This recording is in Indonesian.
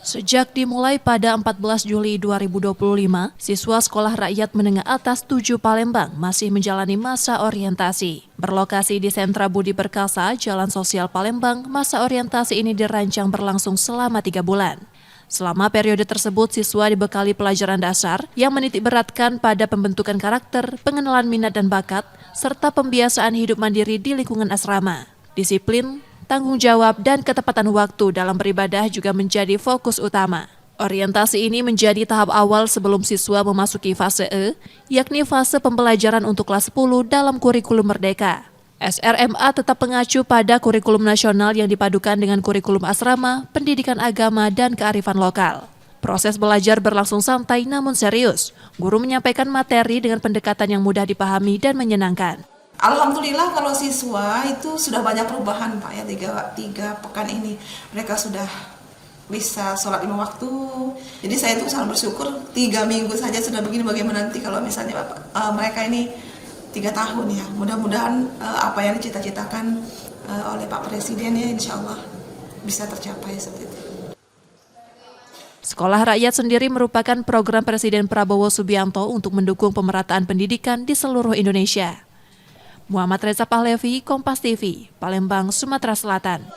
Sejak dimulai pada 14 Juli 2025, siswa Sekolah Rakyat Menengah Atas 7 Palembang masih menjalani masa orientasi. Berlokasi di Sentra Budi Perkasa, Jalan Sosial Palembang, masa orientasi ini dirancang berlangsung selama 3 bulan. Selama periode tersebut, siswa dibekali pelajaran dasar yang menitik beratkan pada pembentukan karakter, pengenalan minat dan bakat, serta pembiasaan hidup mandiri di lingkungan asrama. Disiplin, tanggung jawab, dan ketepatan waktu dalam beribadah juga menjadi fokus utama. Orientasi ini menjadi tahap awal sebelum siswa memasuki fase E, yakni fase pembelajaran untuk kelas 10 dalam kurikulum Merdeka. SRMA tetap mengacu pada kurikulum nasional yang dipadukan dengan kurikulum asrama, pendidikan agama, dan kearifan lokal. Proses belajar berlangsung santai namun serius. Guru menyampaikan materi dengan pendekatan yang mudah dipahami dan menyenangkan. Alhamdulillah kalau siswa itu sudah banyak perubahan Pak ya, tiga pekan ini mereka sudah bisa sholat 5 waktu. Jadi saya itu sangat bersyukur 3 minggu saja sudah begini, bagaimana nanti kalau misalnya mereka ini 3 tahun ya. Mudah-mudahan apa yang dicita-citakan oleh Pak Presiden ya insya Allah bisa tercapai seperti itu. Sekolah Rakyat sendiri merupakan program Presiden Prabowo Subianto untuk mendukung pemerataan pendidikan di seluruh Indonesia. Muhammad Reza Pahlevi, Kompas TV, Palembang, Sumatera Selatan.